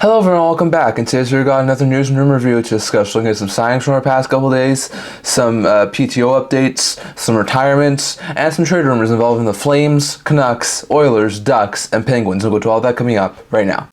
Hello everyone, welcome back. And today's video got another news and rumor review to discuss, looking at some signings from our past couple days, some PTO updates, some retirements, and some trade rumors involving the Flames, Canucks, Oilers, Ducks, and Penguins. We'll go to all that coming up right now.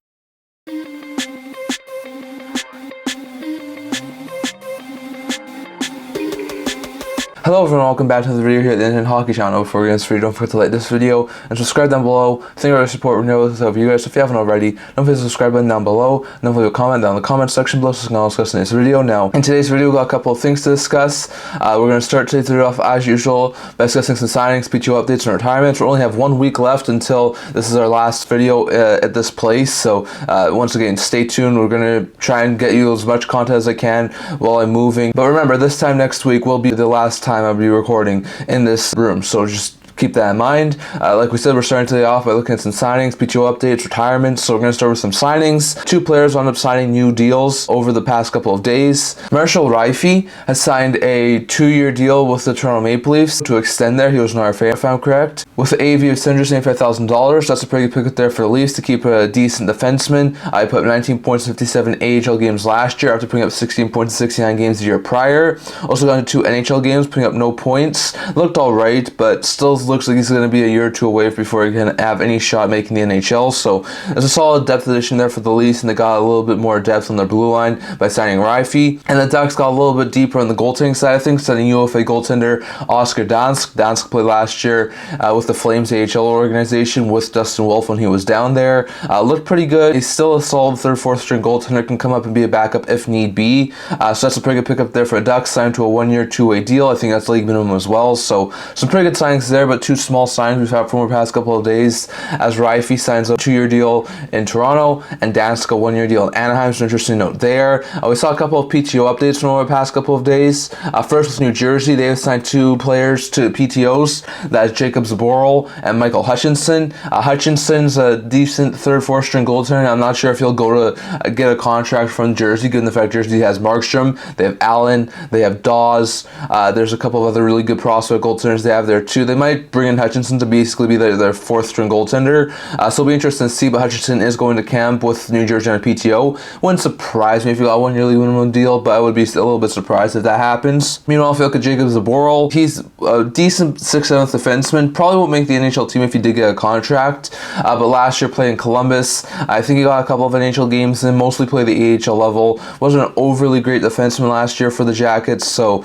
Hello everyone, welcome back to the video here at the Internet Hockey Channel. Before we get into this video, don't forget to like this video and subscribe down below. Thank you for your support. We know this of you guys. If you haven't already, don't forget to subscribe button down below. And don't forget to comment down in the comment section below so we can all discuss in this video. Now, in today's video, we've got a couple of things to discuss. We're going to start today's video off as usual by discussing some signings, PTO updates, and retirements. We only have 1 week left until this is our last video at this place. So once again, stay tuned. We're going to try and get you as much content as I can while I'm moving. But remember, this time next week will be the last time I'll be recording in this room, so just keep that in mind. Like we said, we're starting today off by looking at some signings, PTO updates, retirements. So we're going to start with some signings. Two players wound up signing new deals over the past couple of days. RFA Rifai has signed a 2-year deal with the Toronto Maple Leafs to extend there. He was an RFA, if I'm correct, with the AAV of $775,000. That's a pretty good pickup there for the Leafs to keep a decent defenseman. I put 19 points in 57 AHL games last year after putting up 16 points in 69 games the year prior. Also got into 2 NHL games, putting up no points. Looked alright, but still looks like he's going to be a year or two away before he can have any shot making the NHL. So there's a solid depth addition there for the Leafs, and they got a little bit more depth on their blue line by signing Rifai. And the Ducks got a little bit deeper on the goaltending side of things, signing UFA goaltender Oscar Dansk. Dansk played last year with the Flames AHL organization with Dustin Wolf when he was down there. Looked pretty good. He's still a solid 3rd, 4th string goaltender, can come up and be a backup if need be. So that's a pretty good pickup there for the Ducks, signed to a 1-year, 2-way deal. I think that's league minimum as well. So some pretty good signings there, but two small signings we've had from the past couple of days, as Rifai signs a 2-year deal in Toronto and Dansk a 1-year deal in Anaheim. So interesting note there. We saw a couple of PTO updates from the past couple of days. First with New Jersey, they have signed 2 players to PTOs. That's Jakub Zboril and Michael Hutchinson. Hutchinson's a decent 3rd, 4th string goaltender. I'm not sure if he'll go to get a contract from Jersey, given the fact Jersey has Markstrom, they have Allen, they have Dawes. There's a couple of other really good prospect goaltenders they have there too. They might bring in Hutchinson to basically be their 4th string goaltender. So it'll be interesting to see, but Hutchinson is going to camp with New Jersey on a PTO. Wouldn't surprise me if he got a 1-year minimum deal, but I would be a little bit surprised if that happens. Meanwhile, if you look at Jakub Zboril, he's a decent 6th, 7th defenseman. Probably won't make the NHL team if he did get a contract, but last year playing Columbus, I think he got a couple of NHL games and mostly played the AHL level. Wasn't an overly great defenseman last year for the Jackets, so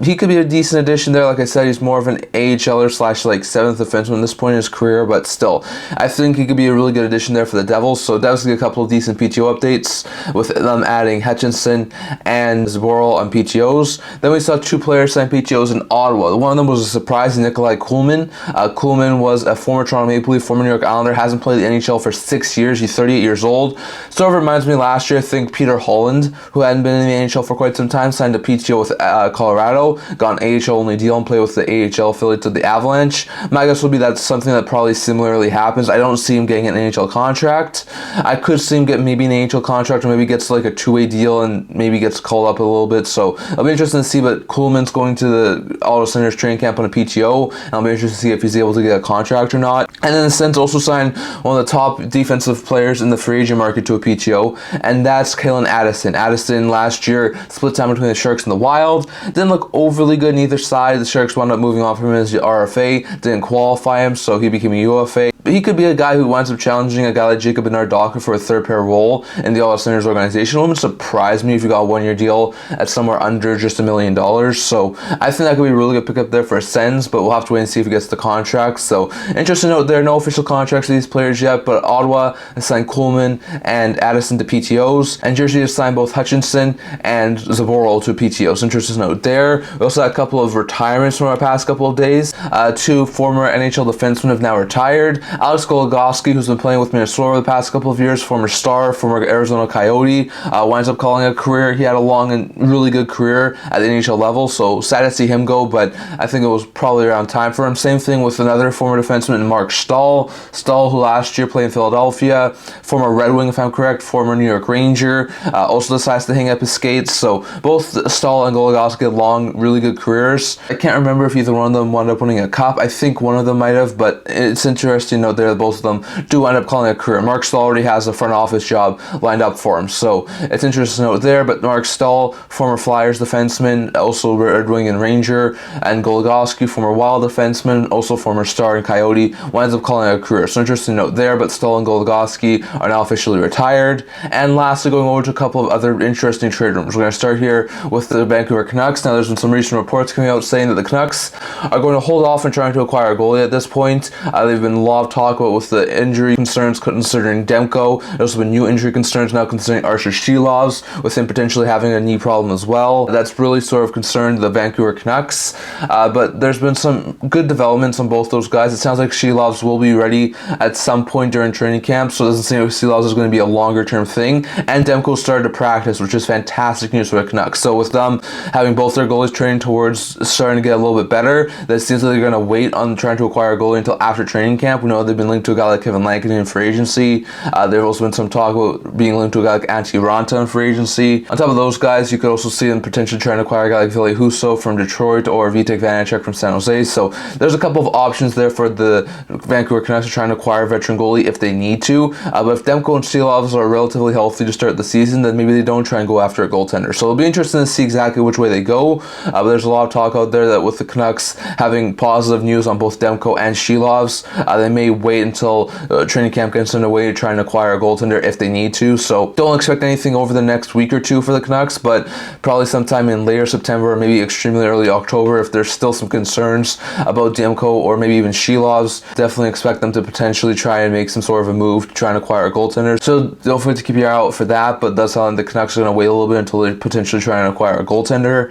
he could be a decent addition there. Like I said, he's more of an AHLer slash like 7th defenseman at this point in his career, but still, I think he could be a really good addition there for the Devils. So Devils get a couple of decent PTO updates with them adding Hutchinson and Zboril on PTOs. Then we saw 2 players sign PTOs in Ottawa. One of them was a surprise, Nikolai Kuleman. Kuleman was a former Toronto Maple Leaf, former New York Islander, hasn't played the NHL for 6 years. He's 38 years old. Sort of reminds me last year, I think Peter Holland, who hadn't been in the NHL for quite some time, signed a PTO with Colorado, got an AHL only deal and played with the AHL affiliate of the Avalanche. My guess would be that's something that probably similarly happens. I don't see him getting an NHL contract. I could see him get maybe an NHL contract, or maybe gets like a 2-way deal and maybe gets called up a little bit. So it'll be interesting to see, but Kuleman's going to the Ottawa Senators training camp on a PTO, and I'll be interested to see if he's able to get a contract or not. And then the Sens also signed one of the top defensive players in the free agent market to a PTO, and that's Calen Addison. Addison last year split time between the Sharks and the Wild. Didn't look overly good on either side. The Sharks wound up moving off from him as the RFA, didn't qualify him, so he became a UFA. But he could be a guy who winds up challenging a guy like Jacob Bernard-Docker for a 3rd pair role in the Ottawa Senators organization. It wouldn't surprise me if you got a 1-year deal at somewhere under just $1 million. So I think that could be a really good pickup there for Sens, but we'll have to wait and see if he gets the contract. So interesting note, there are no official contracts for these players yet, but Ottawa has signed Kuleman and Addison to PTOs, and Jersey has signed both Hutchinson and Zboril to PTOs. Interesting note there. We also had a couple of retirements from our past couple of days. 2 former NHL defensemen have now retired. Alex Goligoski, who's been playing with Minnesota over the past couple of years, former star, former Arizona Coyote, winds up calling it a career. He had a long and really good career at the NHL level, so sad to see him go, but I think it was probably around time for him. Same thing with another former defenseman, Marc, who last year played in Philadelphia, former Red Wing, if I'm correct, former New York Ranger, also decides to hang up his skates. So both Stahl and Goligoski had long, really good careers. I can't remember if either one of them wound up winning a cup. I think one of them might have, but it's interesting interesting note there that both of them do end up calling a career. Marc Staal already has a front office job lined up for him, so it's interesting to note there. But Marc Staal, former Flyers defenseman, also Red Wing and Ranger, and Goligoski, former Wild defenseman, also former Star and Coyote, winds up calling a career. So interesting note there, but Staal and Goligoski are now officially retired. And lastly, going over to a couple of other interesting trade rumors. We're going to start here with the Vancouver Canucks. Now, there's been some recent reports coming out saying that the Canucks are going to hold off on trying to acquire a goalie at this point. They've been a lot of talk about with the injury concerns considering Demko. There's also been new injury concerns now considering Archer Shilovs, with him potentially having a knee problem as well. That's really sort of concerned the Vancouver Canucks. But there's been some good developments on both those guys. It sounds like Shilovs will be ready at some point during training camp, so it doesn't seem like Shilovs is going to be a longer term thing. And Demko started to practice, which is fantastic news for the Canucks. So with them having both their goalies training towards starting to get a little bit better, that seems like they're going to wait on trying to acquire a goalie until after training camp. We know they've been linked to a guy like Kevin Shattenkirk in free agency. There's also been some talk about being linked to a guy like Antti Raanta in free agency. On top of those guys, you could also see them potentially trying to acquire a guy like Ville Husso from Detroit or Vitek Vanacek from San Jose. So there's a couple of options there for the Vancouver Canucks to try and acquire a veteran goalie if they need to. But if Demko and Silovs are relatively healthy to start the season, then maybe they don't try and go after a goaltender. So it'll be interesting to see exactly which way they go. But there's a lot of talk out there that with the Canucks having positive news on both Demko and Silovs, they may wait until training camp gets underway to try and acquire a goaltender if they need to. So don't expect anything over the next week or two for the Canucks, but probably sometime in later September or maybe extremely early October, if there's still some concerns about Demko or maybe even Shilovs, definitely expect them to potentially try and make some sort of a move to try and acquire a goaltender. So don't forget to keep your eye out for that, but that's how the Canucks are going to wait a little bit until they potentially try and acquire a goaltender.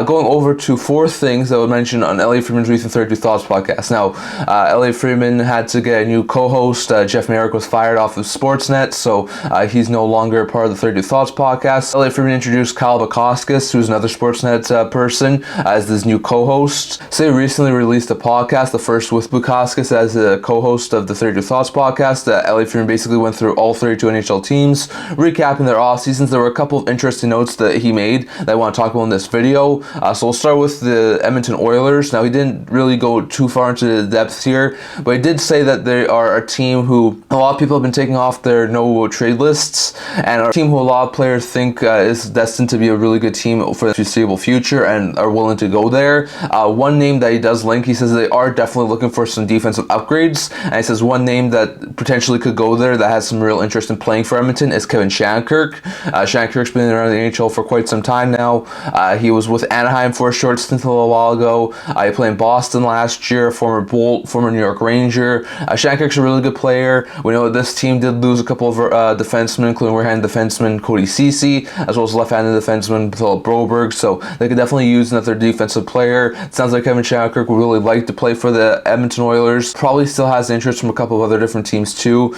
Going over to four things that I would mention on Elliotte Friedman's recent 32 Thoughts podcast. Now, Elliotte Friedman had to get a new co-host. Jeff Merrick was fired off of Sportsnet, so he's no longer part of the 32 Thoughts podcast. Elliotte Friedman introduced Kyle Bukauskas, who's another Sportsnet person, as his new co-host. So they recently released a podcast, the first with Bukauskas as a co-host of the 32 Thoughts podcast. Elliotte Friedman basically went through all 32 NHL teams, recapping their off seasons. There were a couple of interesting notes that he made that I want to talk about in this video. So we'll start with the Edmonton Oilers. Now, he didn't really go too far into the depths here, but he did say that they are a team who a lot of people have been taking off their no trade lists, and a team who a lot of players think is destined to be a really good team for the foreseeable future and are willing to go there. One name that he does link, he says they are definitely looking for some defensive upgrades, and he says one name that potentially could go there that has some real interest in playing for Edmonton is Kevin Shattenkirk. Shattenkirk's been around the NHL for quite some time now. He was with Anaheim for a short stint a little while ago. He played in Boston last year, former Bolt, former New York Ranger. Shattenkirk's a really good player. We know this team did lose a couple of defensemen, including right-handed defenseman Cody Ceci, as well as left-handed defenseman Philip Broberg, so they could definitely use another defensive player. It sounds like Kevin Shattenkirk would really like to play for the Edmonton Oilers. Probably still has interest from a couple of other different teams too.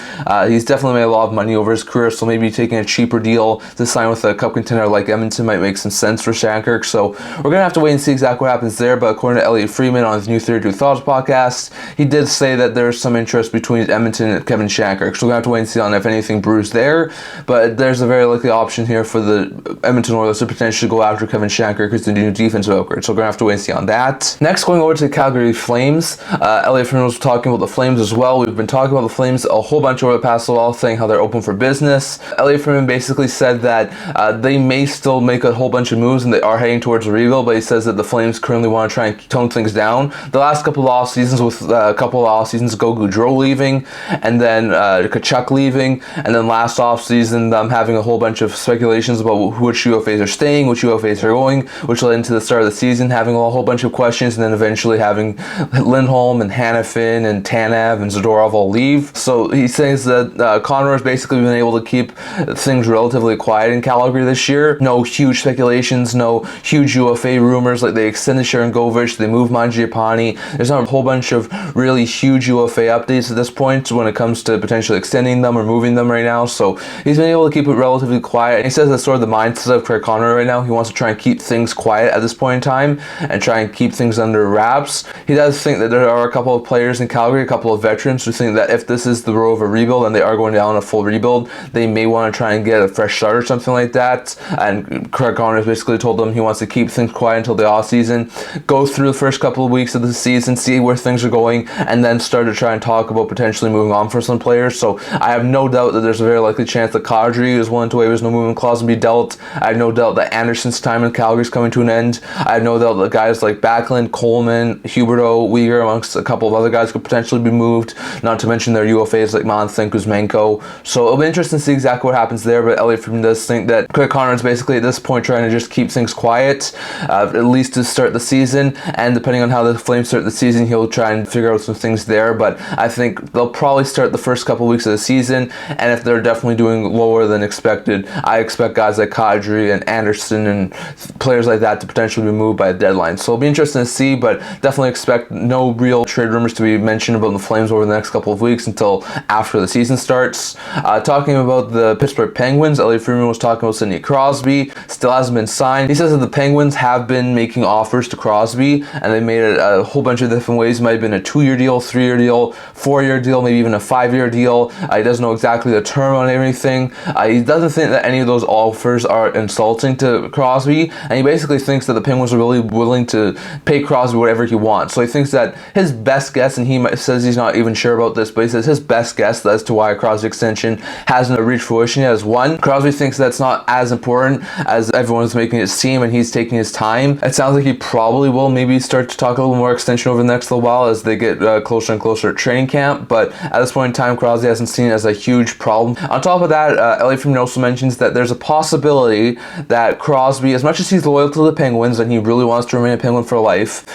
He's definitely made a lot of money over his career, so maybe taking a cheaper deal to sign with a cup contender like Edmonton might make some sense for Shattenkirk. So we're going to have to wait and see exactly what happens there, but according to Elliotte Friedman on his new 32 Thoughts podcast, he did say that there's some interest between Edmonton and Kevin Shattenkirk. So we're going to have to wait and see on if anything brews there, but there's a very likely option here for the Edmonton Oilers to potentially go after Kevin Shattenkirk as the new defensive upgrade. So we're going to have to wait and see on that. Next, going over to the Calgary Flames. Elliotte Friedman was talking about the Flames as well. We've been talking about the Flames a whole bunch over the past while, saying how they're open for business. Elliotte Friedman basically said that they may still make a whole bunch of moves and they are heading towards a rebuild, but he says that the Flames currently want to try and tone things down. The last couple of off seasons, with a couple of off seasons ago, Gaudreau leaving, and then Tkachuk leaving, and then last off season having a whole bunch of speculations about which UFAs are staying, which UFAs are going, which led into the start of the season having a whole bunch of questions, and then eventually having Lindholm and Hanifin and Tanev and Zadorov all leave. So he says that Connor has basically been able to keep things relatively quiet in Calgary this year. No huge speculations, no huge UFA rumors, like they extended Sharon Govich, they moved Mangiapane. There's not a whole bunch of really huge UFA updates at this point when it comes to potentially extending them or moving them right now. So he's been able to keep it relatively quiet. And he says that's sort of the mindset of Craig Connor right now. He wants to try and keep things quiet at this point in time and try and keep things under wraps. He does think that there are a couple of players in Calgary, a couple of veterans who think that if this is the road of a rebuild and they are going down a full rebuild, they may want to try and get a fresh start or something like that. And Craig Connor has basically told them he wants to keep things quiet until the off season, go through the first couple of weeks of the season, see where things are going, and then start to try and talk about potentially moving on for some players. So I have no doubt that there's a very likely chance that Kadri is willing to waive his no movement clause and be dealt. I have no doubt that Anderson's time in Calgary is coming to an end. I have no doubt that guys like Backlund, Kuleman, Huberdeau, Weegar, amongst a couple of other guys could potentially be moved, not to mention their UFAs like Manthink, Kuzmenko. So it'll be interesting to see exactly what happens there, but Elliotte Friedman does think that Craig Conrad's basically at this point trying to just keep things quiet, at least to start the season, and depending on how the Flames start the season, he'll try and figure out some things there, but I think they'll probably start the first couple weeks of the season, and if they're definitely doing lower than expected, I expect guys like Kadri and Anderson and players like that to potentially be moved by a deadline. So it'll be interesting to see, but definitely expect no real trade rumors to be mentioned about the Flames over the next couple of weeks until after the season starts. Talking about the Pittsburgh Penguins, Elliotte Friedman was talking about Sidney Crosby, still hasn't been signed. He says that the Penguins have been making offers to Crosby, and they made it a whole bunch of different ways. It might have been a 2-year deal, 3-year deal, 4-year deal, maybe even a 5-year deal. He doesn't know exactly the term on everything. He doesn't think that any of those offers are insulting to Crosby, and he basically thinks that the Penguins are really willing to pay Crosby whatever he wants. So he thinks that his best guess, and he says he's not even sure about this, but he says his best guess as to why a Crosby extension hasn't reached fruition yet is one, Crosby thinks that's not as important as everyone's making it seem, and he's taking his time. It sounds like he probably will maybe start to talk a little more extension over the next little while as they get closer and closer at training camp, but at this point in time, Crosby hasn't seen it as a huge problem. On top of that, Elliotte Friedman also mentions that there's a possibility that Crosby, as much as he's loyal to the Penguins and he really wants to remain a Penguin for life,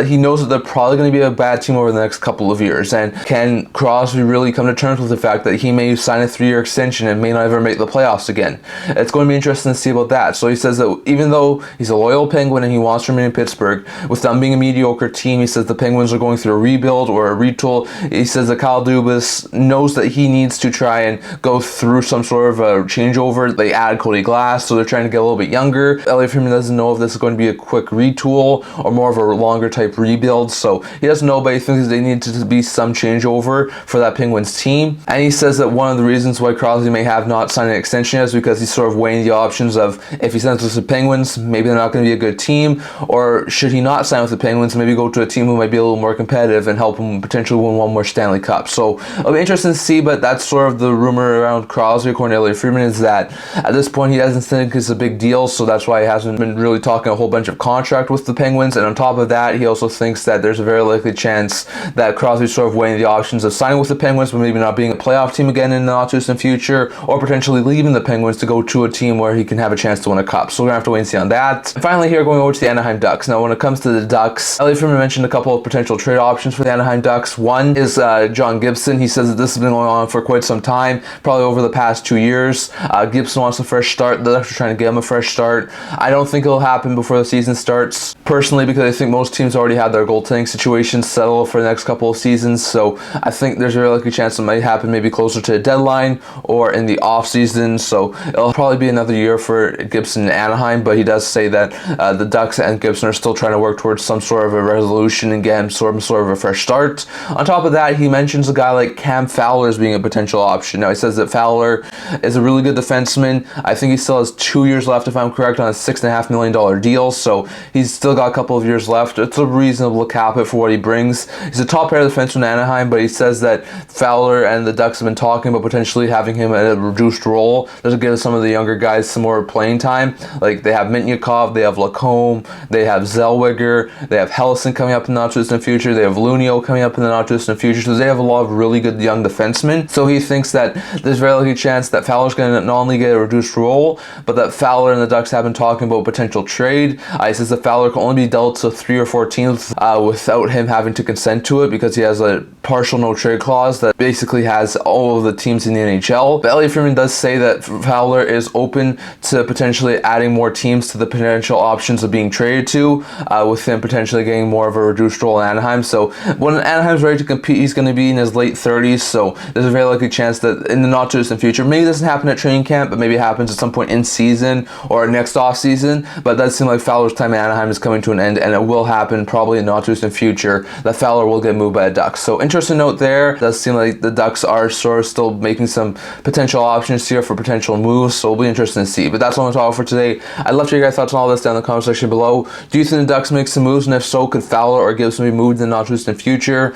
he knows that they're probably going to be a bad team over the next couple of years, and can Crosby really come to terms with the fact that he may sign a 3-year extension and may not ever make the playoffs again? It's going to be interesting to see about that. So he says that even though he's a loyal Penguin and he wants to remain in Pittsburgh, with them being a mediocre team, he says the Penguins are going through a rebuild or a retool. He says that Kyle Dubas knows that he needs to try and go through some sort of a changeover. They add Cody Glass, so they're trying to get a little bit younger. Elliotte Friedman doesn't know if this is going to be a quick retool or more of a longer type rebuild, so he doesn't know, but he thinks they need to be some changeover for that Penguins team. And he says that one of the reasons why Crosby may have not signed an extension is because he's sort of weighing the options of, if he signs with the Penguins, maybe they're not going to be a good team, or should he not sign with the Penguins and maybe go to a team who might be a little more competitive and help him potentially win one more Stanley Cup. So it'll be interesting to see, but that's sort of the rumor around Crosby, according to Elliotte Friedman, is that at this point he doesn't think it's a big deal, so that's why he hasn't been really talking a whole bunch of contract with the Penguins. And on top of that, he also thinks that there's a very likely chance that Crosby's sort of weighing the options of signing with the Penguins but maybe not being a playoff team again in the not too distant future, or potentially leaving the Penguins to go to a team where he can have a chance to win a cup. So we're going to have to wait and see on that. And finally here, going over to the Anaheim Ducks. Now when it comes to the Ducks, Elliotte Friedman mentioned a couple of potential trade options for the Anaheim Ducks. One is John Gibson. He says that this has been going on for quite some time, probably over the past 2 years. Gibson wants a fresh start. The Ducks are trying to give him a fresh start. I don't think it'll happen before the season starts, personally, because I think most teams already have their goaltending situations settled for the next couple of seasons, so I think there's a very likely chance it might happen maybe closer to a deadline or in the offseason. So it'll probably be another year for Gibson in Anaheim, but he does say that the Ducks and Gibson are still trying to work towards some sort of a resolution and get him sort of a fresh start. On top of that, he mentions a guy like Cam Fowler as being a potential option. Now he says that Fowler is a really good defenseman. I think he still has 2 years left, if I'm correct, on a $6.5 million deal, so he's still got a couple of years left. It's a reasonable cap it for what he brings. He's a top pair defenseman in Anaheim, but he says that Fowler and the Ducks have been talking about potentially having him at a reduced role. This will give some of the younger guys some more playing time. Like, they have Mintnyakov, they have Lacombe, they have Zellweger, they have Helleson coming up in the not too distant future, they have Lunio coming up in the not too distant future, so they have a lot of really good young defensemen. So he thinks that there's a very likely chance that Fowler's going to not only get a reduced role, but that Fowler and the Ducks have been talking about potential trade. He says that Fowler can only be dealt to 3 or 4 teams without him having to consent to it, because he has a partial no trade clause that basically has all of the teams in the NHL. But Elliotte Friedman does say that Fowler is open to potentially adding more teams to the potential options of being traded to, with him potentially getting more of a reduced role in Anaheim. So when Anaheim's ready to compete, he's going to be in his late 30s, so there's a very likely chance that in the not too distant future, maybe it doesn't happen at training camp, but maybe it happens at some point in season or next off season. But it does seem like Fowler's time in Anaheim is coming to an end, and it will happen probably in the not too distant future that Fowler will get moved by the Ducks. So interesting note there. It does seem like the Ducks are sort of still making some potential options here for potential moves, so it'll be interesting to see. But that's all I'm talking for today. I'd love to hear your guys' thoughts on all this down in the comment section below. Do you think the Ducks make some moves, and if so, could Fowler or Gibson be moved in the not too distant future?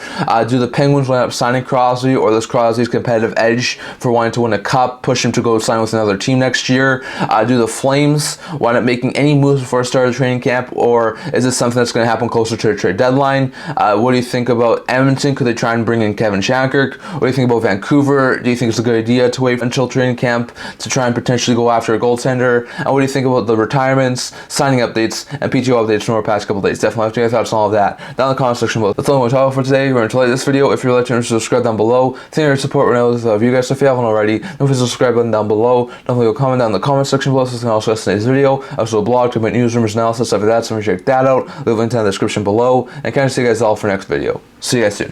Do Do the Penguins wind up signing Crosby, or does Crosby's competitive edge for wanting to win a cup push him to go sign with another team next year? Do the Flames wind up making any moves before the start of training camp, or is this something that's going to happen closer to the trade deadline? What do you think about Edmonton? Could they try and bring in Kevin Shattenkirk? What do you think about Vancouver? Do you think it's a good idea to wait until training camp to try and potentially go after a goaltender? And what do you think about the retirements, signing updates, and PTO updates from our past couple days? Definitely have to get your thoughts on all of that down in the comment section below. That's all I'm going to talk about for today. Remember to like this video. If you're liking, subscribe down below. Thank you for your support. We're now with you guys. So if you haven't already, don't forget to subscribe button down below. Don't forget to comment down in the comment section below so you can also watch today's video. Also a blog to about news, rumors, analysis, stuff like that. So check that out. Leave a link down in the description below. And kind of see you guys all for next video. See you guys soon.